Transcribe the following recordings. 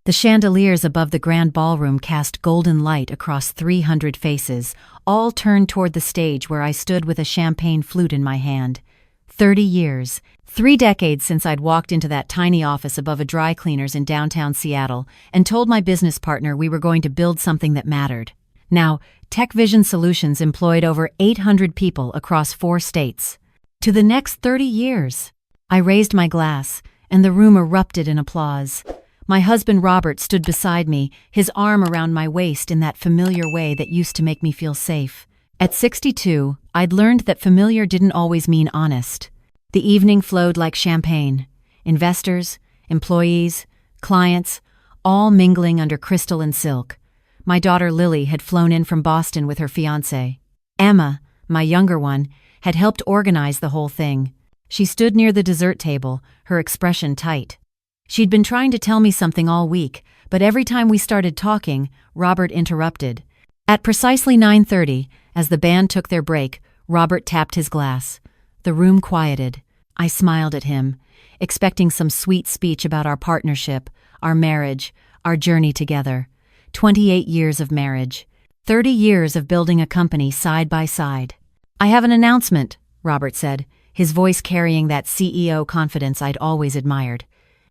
The chandeliers above the grand ballroom cast golden light across 300 faces, all turned toward the stage where I stood with a champagne flute in my hand. 30 years, 3 decades since I'd walked into that tiny office above a dry cleaner's in downtown Seattle and told my business partner we were going to build something that mattered. Now, Tech Vision Solutions employed over 800 people across 4 states. To the next 30 years. I raised my glass, and the room erupted in applause. My husband Robert stood beside me, his arm around my waist in that familiar way that used to make me feel safe. At 62, I'd learned that familiar didn't always mean honest. The evening flowed like champagne. Investors, employees, clients, all mingling under crystal and silk. My daughter Lily had flown in from Boston with her fiancé. Emma, my younger one, had helped organize the whole thing. She stood near the dessert table, her expression tight. She'd been trying to tell me something all week, but every time we started talking, Robert interrupted. At precisely 9:30, as the band took their break, Robert tapped his glass. The room quieted. I smiled at him, expecting some sweet speech about our partnership, our marriage, our journey together. 28 years of marriage. 30 years of building a company side by side. "I have an announcement," Robert said, his voice carrying that CEO confidence I'd always admired.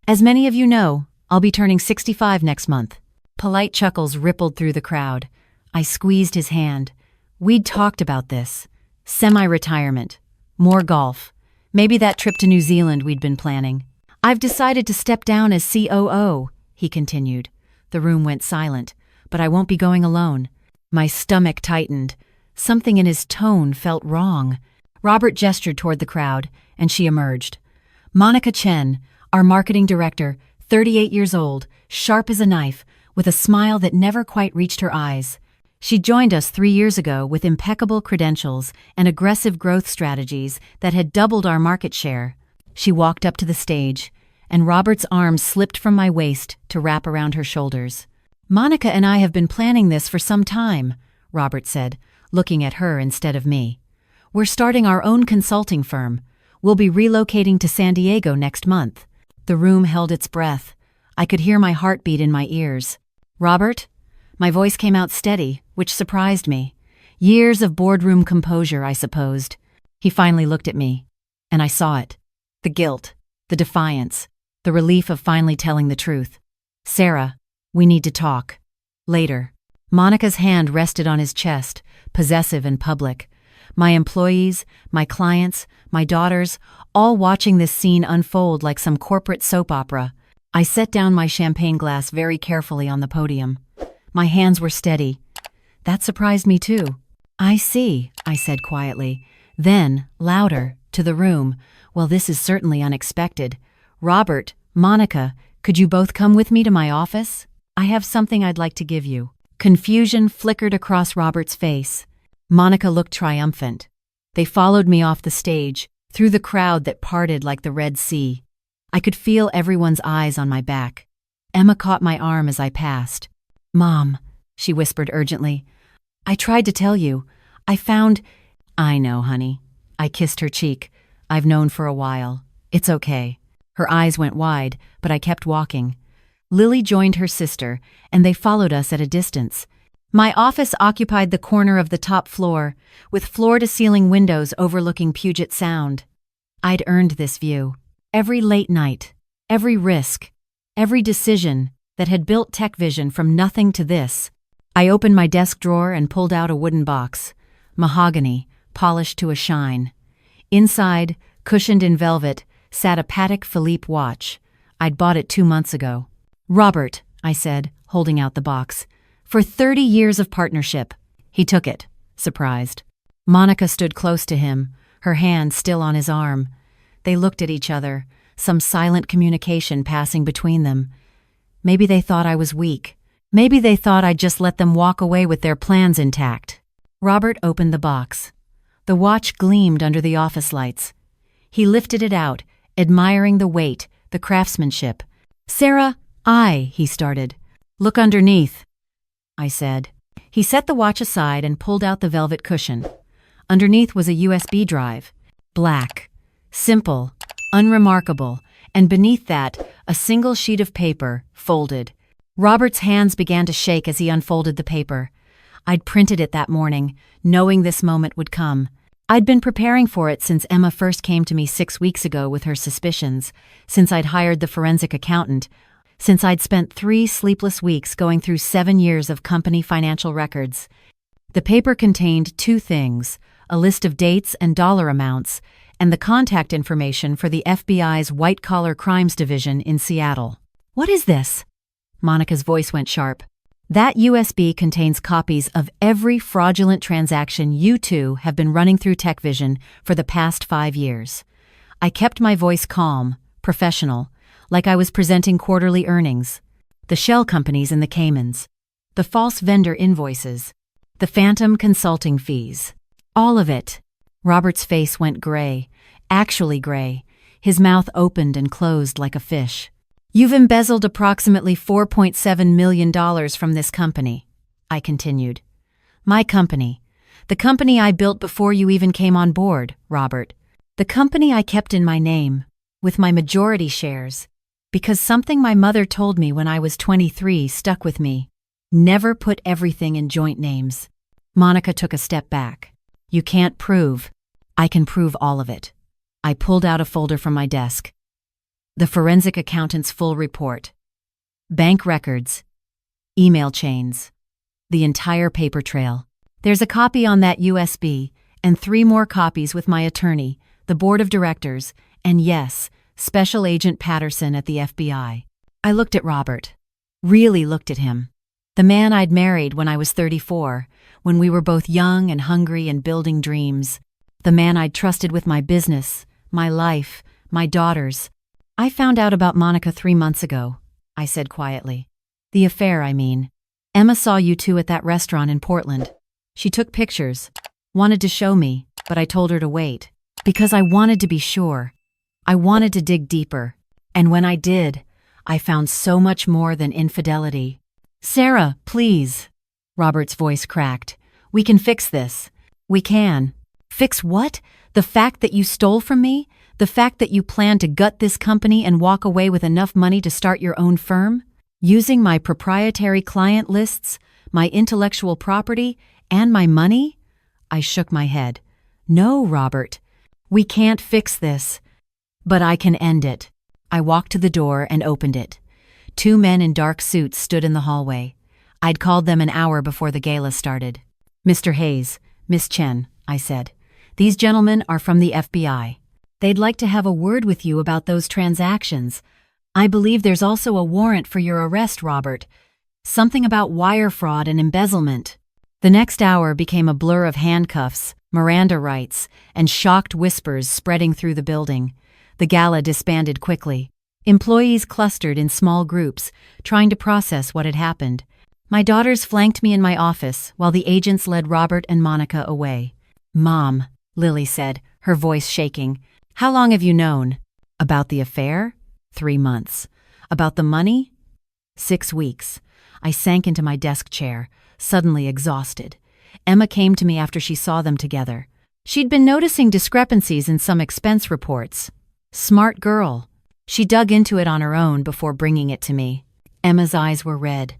"As many of you know, I'll be turning 65 next month." Polite chuckles rippled through the crowd. I squeezed his hand. We'd talked about this. Semi-retirement. More golf. Maybe that trip to New Zealand we'd been planning. "I've decided to step down as COO," he continued. The room went silent, but I won't be going alone. My stomach tightened. Something in his tone felt wrong. Robert gestured toward the crowd, and she emerged. Monica Chen, our marketing director, 38 years old, sharp as a knife, with a smile that never quite reached her eyes. She joined us 3 years ago with impeccable credentials and aggressive growth strategies that had doubled our market share. She walked up to the stage, and Robert's arms slipped from my waist to wrap around her shoulders. "Monica and I have been planning this for some time," Robert said, looking at her instead of me. "We're starting our own consulting firm. We'll be relocating to San Diego next month." The room held its breath. I could hear my heartbeat in my ears. "Robert?" My voice came out steady, which surprised me. Years of boardroom composure, I supposed. He finally looked at me, and I saw it. The guilt, the defiance, the relief of finally telling the truth. "Sarah, we need to talk. Later." Monica's hand rested on his chest, possessive and public. My employees, my clients, my daughters, all watching this scene unfold like some corporate soap opera. I set down my champagne glass very carefully on the podium. My hands were steady. That surprised me too. "I see," I said quietly. Then, louder, to the room, "Well, this is certainly unexpected. Robert, Monica, could you both come with me to my office? I have something I'd like to give you." Confusion flickered across Robert's face. Monica looked triumphant. They followed me off the stage, through the crowd that parted like the Red Sea. I could feel everyone's eyes on my back. Emma caught my arm as I passed. "Mom," she whispered urgently, "I tried to tell you. I found—" "I know, honey." I kissed her cheek. "I've known for a while. It's okay." Her eyes went wide, but I kept walking. Lily joined her sister, and they followed us at a distance. My office occupied the corner of the top floor, with floor-to-ceiling windows overlooking Puget Sound. I'd earned this view. Every late night, every risk, every decision that had built Tech Vision from nothing to this. I opened my desk drawer and pulled out a wooden box. Mahogany, polished to a shine. Inside, cushioned in velvet, sat a Patek Philippe watch. I'd bought it 2 months ago. "Robert," I said, holding out the box. "For 30 years of partnership." He took it, surprised. Monica stood close to him, her hand still on his arm. They looked at each other, some silent communication passing between them. Maybe they thought I was weak. Maybe they thought I'd just let them walk away with their plans intact. Robert opened the box. The watch gleamed under the office lights. He lifted it out, admiring the weight, the craftsmanship. "Sarah, he started. "Look underneath," I said. He set the watch aside and pulled out the velvet cushion. Underneath was a USB drive. Black. Simple. Unremarkable. And beneath that, a single sheet of paper, folded. Robert's hands began to shake as he unfolded the paper. I'd printed it that morning, knowing this moment would come. I'd been preparing for it since Emma first came to me 6 weeks ago with her suspicions, since I'd hired the forensic accountant, since I'd spent 3 sleepless weeks going through 7 years of company financial records. The paper contained 2 things: a list of dates and dollar amounts, and the contact information for the FBI's White-Collar Crimes Division in Seattle. "What is this?" Monica's voice went sharp. "That USB contains copies of every fraudulent transaction you two have been running through TechVision for the past 5 years." I kept my voice calm, professional, like I was presenting quarterly earnings. The shell companies in the Caymans, the false vendor invoices, the phantom consulting fees. All of it. Robert's face went gray, actually gray. His mouth opened and closed like a fish. "You've embezzled approximately $4.7 million from this company," I continued. "My company. The company I built before you even came on board, Robert. The company I kept in my name, with my majority shares, because something my mother told me when I was 23 stuck with me. Never put everything in joint names." Monica took a step back. "You can't prove." "I can prove all of it." I pulled out a folder from my desk. The forensic accountant's full report. Bank records. Email chains. The entire paper trail. There's a copy on that USB, and 3 more copies with my attorney, the board of directors, and yes, Special Agent Patterson at the FBI. I looked at Robert. Really looked at him. The man I'd married when I was 34, when we were both young and hungry and building dreams. The man I'd trusted with my business, my life, my daughters. "I found out about Monica 3 months ago," I said quietly. "The affair, I mean. Emma saw you two at that restaurant in Portland. She took pictures, wanted to show me, but I told her to wait. Because I wanted to be sure. I wanted to dig deeper. And when I did, I found so much more than infidelity." "Sarah, please." Robert's voice cracked. "We can fix this. We can." "Fix what? The fact that you stole from me? The fact that you plan to gut this company and walk away with enough money to start your own firm? Using my proprietary client lists, my intellectual property, and my money?" I shook my head. "No, Robert. We can't fix this. But I can end it." I walked to the door and opened it. 2 men in dark suits stood in the hallway. I'd called them an hour before the gala started. "Mr. Hayes, Miss Chen," I said. "These gentlemen are from the FBI. They'd like to have a word with you about those transactions. I believe there's also a warrant for your arrest, Robert. Something about wire fraud and embezzlement." The next hour became a blur of handcuffs, Miranda rights, and shocked whispers spreading through the building. The gala disbanded quickly. Employees clustered in small groups, trying to process what had happened. My daughters flanked me in my office while the agents led Robert and Monica away. "Mom," Lily said, her voice shaking, "how long have you known?" "About the affair?" 3 months. "About the money?" 6 weeks. I sank into my desk chair, suddenly exhausted. Emma came to me after she saw them together. She'd been noticing discrepancies in some expense reports. Smart girl. She dug into it on her own before bringing it to me. Emma's eyes were red.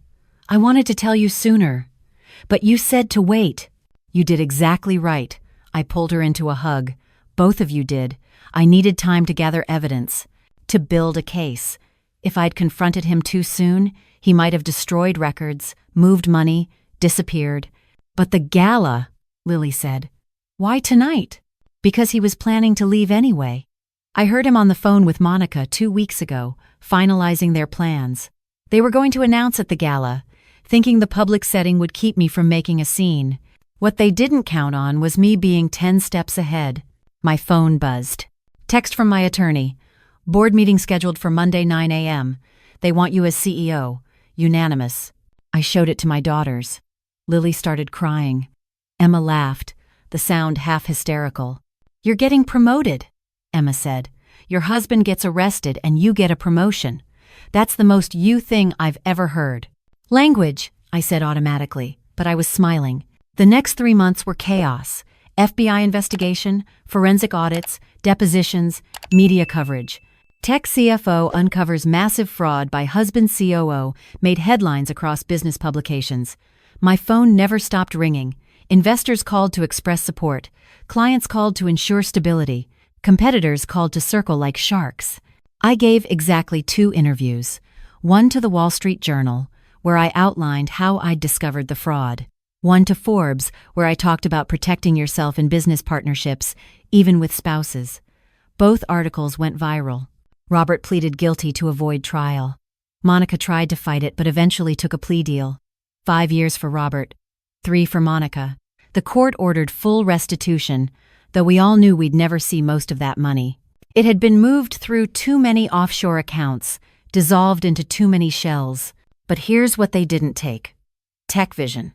"I wanted to tell you sooner. But you said to wait." "You did exactly right." I pulled her into a hug. "Both of you did. I needed time to gather evidence, to build a case. If I'd confronted him too soon, he might have destroyed records, moved money, disappeared." "But the gala," Lily said. "Why tonight?" "Because he was planning to leave anyway. I heard him on the phone with Monica 2 weeks ago, finalizing their plans. They were going to announce at the gala, thinking the public setting would keep me from making a scene. What they didn't count on was me being 10 steps ahead." My phone buzzed. Text from my attorney. "Board meeting scheduled for Monday 9 a.m. They want you as CEO. Unanimous." I showed it to my daughters. Lily started crying. Emma laughed, the sound half hysterical. "You're getting promoted," Emma said. "Your husband gets arrested and you get a promotion. That's the most you thing I've ever heard." "Language," I said automatically, but I was smiling. The next 3 months were chaos. FBI investigation, forensic audits, depositions, media coverage. Tech CFO uncovers massive fraud by husband COO made headlines across business publications. My phone never stopped ringing. Investors called to express support. Clients called to ensure stability. Competitors called to circle like sharks. I gave exactly 2 interviews. One to the Wall Street Journal, where I outlined how I'd discovered the fraud. One to Forbes, where I talked about protecting yourself in business partnerships, even with spouses. Both articles went viral. Robert pleaded guilty to avoid trial. Monica tried to fight it but eventually took a plea deal. 5 years for Robert, 3 for Monica. The court ordered full restitution, though we all knew we'd never see most of that money. It had been moved through too many offshore accounts, dissolved into too many shells. But here's what they didn't take. TechVision.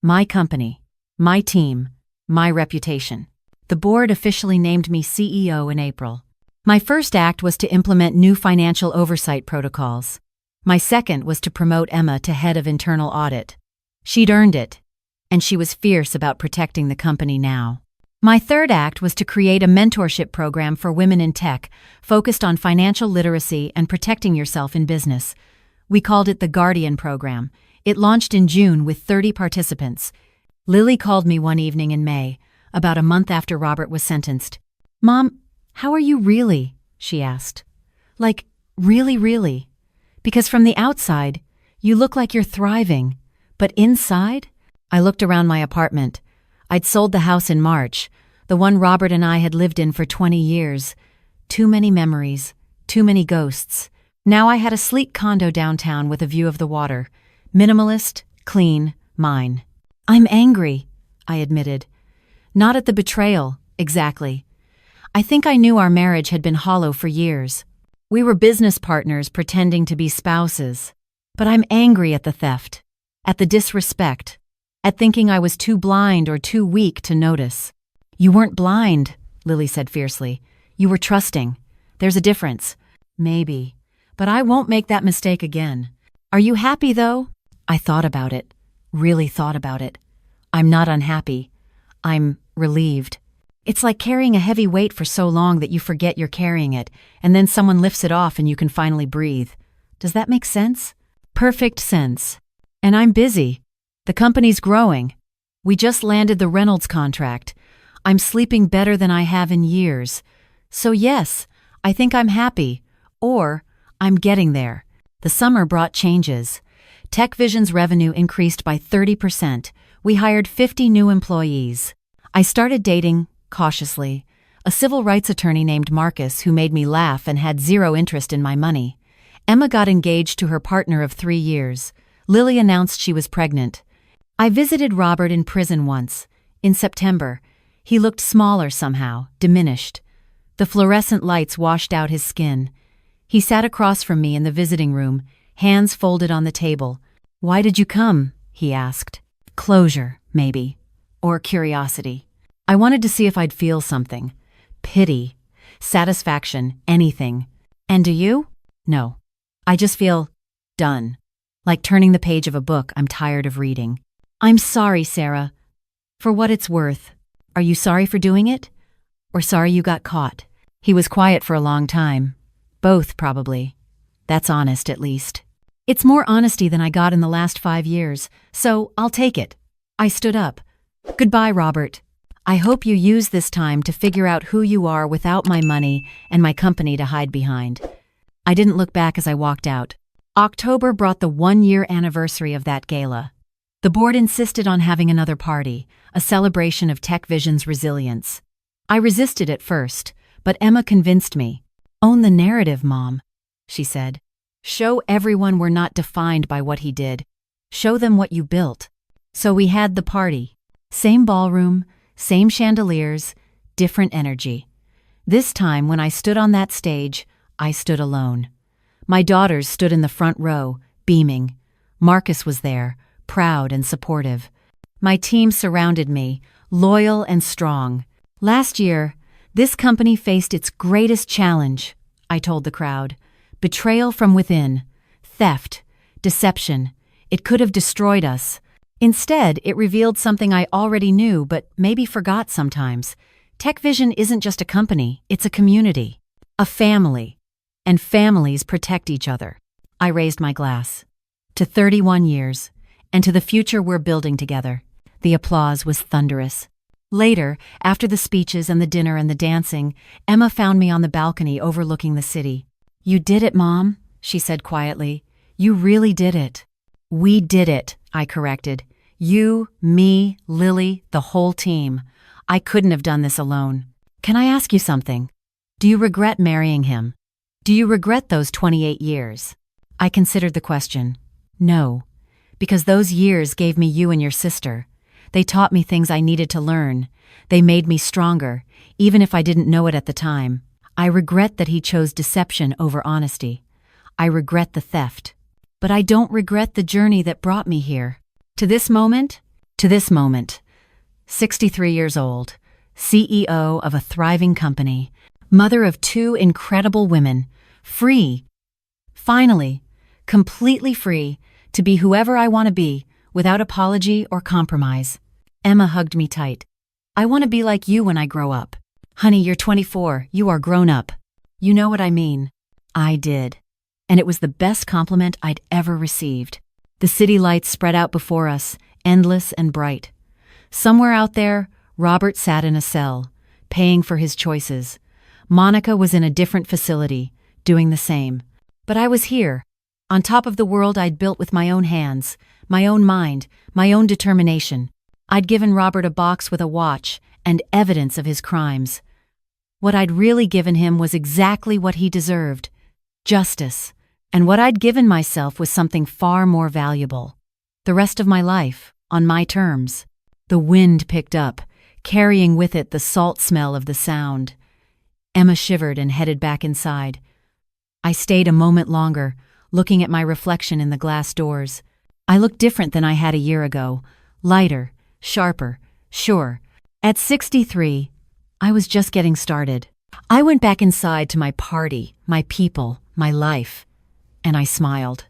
My company, my team, my reputation. The board officially named me CEO in April. My first act was to implement new financial oversight protocols. My second was to promote Emma to head of internal audit. She'd earned it, and she was fierce about protecting the company now. My third act was to create a mentorship program for women in tech, focused on financial literacy and protecting yourself in business. We called it the Guardian Program. It launched in June with 30 participants. Lily called me one evening in May, about a month after Robert was sentenced. "Mom, how are you really?" she asked. "Like, really? Because from the outside, you look like you're thriving. But inside?" I looked around my apartment. I'd sold the house in March, the one Robert and I had lived in for 20 years. Too many memories, too many ghosts. Now I had a sleek condo downtown with a view of the water. Minimalist, clean, mine. "I'm angry," I admitted. "Not at the betrayal, exactly. I think I knew our marriage had been hollow for years. We were business partners pretending to be spouses. But I'm angry at the theft, at the disrespect, at thinking I was too blind or too weak to notice." "You weren't blind," Lily said fiercely. "You were trusting. There's a difference." "Maybe. But I won't make that mistake again. Are you happy, though?" I thought about it. Really thought about it. I'm not unhappy. I'm relieved. It's like carrying a heavy weight for so long that you forget you're carrying it, and then someone lifts it off and you can finally breathe. Does that make sense? Perfect sense. And I'm busy. The company's growing. We just landed the Reynolds contract. I'm sleeping better than I have in years. So yes, I think I'm happy. Or, I'm getting there. The summer brought changes. TechVision's revenue increased by 30%. We hired 50 new employees. I started dating, cautiously, a civil rights attorney named Marcus who made me laugh and had zero interest in my money. Emma got engaged to her partner of 3 years. Lily announced she was pregnant. I visited Robert in prison once, in September. He looked smaller somehow, diminished. The fluorescent lights washed out his skin. He sat across from me in the visiting room, hands folded on the table. "Why did you come?" he asked. Closure, maybe. Or curiosity. I wanted to see if I'd feel something. Pity. Satisfaction. Anything. And do you? No. I just feel done. Like turning the page of a book I'm tired of reading. "I'm sorry, Sarah. For what it's worth. Are you sorry for doing it? Or sorry you got caught?" He was quiet for a long time. Both, probably. That's honest, at least. It's more honesty than I got in the last 5 years, so I'll take it. I stood up. "Goodbye, Robert. I hope you use this time to figure out who you are without my money and my company to hide behind." I didn't look back as I walked out. October brought the 1-year anniversary of that gala. The board insisted on having another party, a celebration of TechVision's resilience. I resisted at first, but Emma convinced me. "Own the narrative, Mom," she said. "Show everyone we're not defined by what he did. Show them what you built." So we had the party. Same ballroom, same chandeliers, different energy. This time, when I stood on that stage, I stood alone. My daughters stood in the front row, beaming. Marcus was there, proud and supportive. My team surrounded me, loyal and strong. "Last year, this company faced its greatest challenge," I told the crowd. "Betrayal from within. Theft. Deception. It could have destroyed us. Instead, it revealed something I already knew but maybe forgot sometimes. TechVision isn't just a company, it's a community. A family. and families protect each other. I raised my glass. To 31 years, and to the future we're building together. The applause was thunderous. Later, after the speeches and the dinner and the dancing, Emma found me on the balcony overlooking the city. "You did it, Mom," she said quietly. "You really did it." "We did it," I corrected. "You, me, Lily, the whole team. I couldn't have done this alone." "Can I ask you something? Do you regret marrying him? Do you regret those 28 years?" I considered the question. No, because those years gave me you and your sister. They taught me things I needed to learn. They made me stronger, even if I didn't know it at the time. I regret that he chose deception over honesty. I regret the theft. But I don't regret the journey that brought me here. To this moment. 63 years old, CEO of a thriving company, mother of 2 incredible women, free. Finally, completely free to be whoever I want to be, without apology or compromise. Emma hugged me tight. "I want to be like you when I grow up." "Honey, you're 24, you are grown up." "You know what I mean." I did. And it was the best compliment I'd ever received. The city lights spread out before us, endless and bright. Somewhere out there, Robert sat in a cell, paying for his choices. Monica was in a different facility, doing the same. But I was here, on top of the world I'd built with my own hands, my own mind, my own determination. I'd given Robert a box with a watch and evidence of his crimes. What I'd really given him was exactly what he deserved: justice. And what I'd given myself was something far more valuable. The rest of my life, on my terms. The wind picked up, carrying with it the salt smell of the Sound. Emma shivered and headed back inside. I stayed a moment longer, looking at my reflection in the glass doors. I looked different than I had a year ago. Lighter, sharper, sure. At 63, I was just getting started. I went back inside to my party, my people, my life, and I smiled.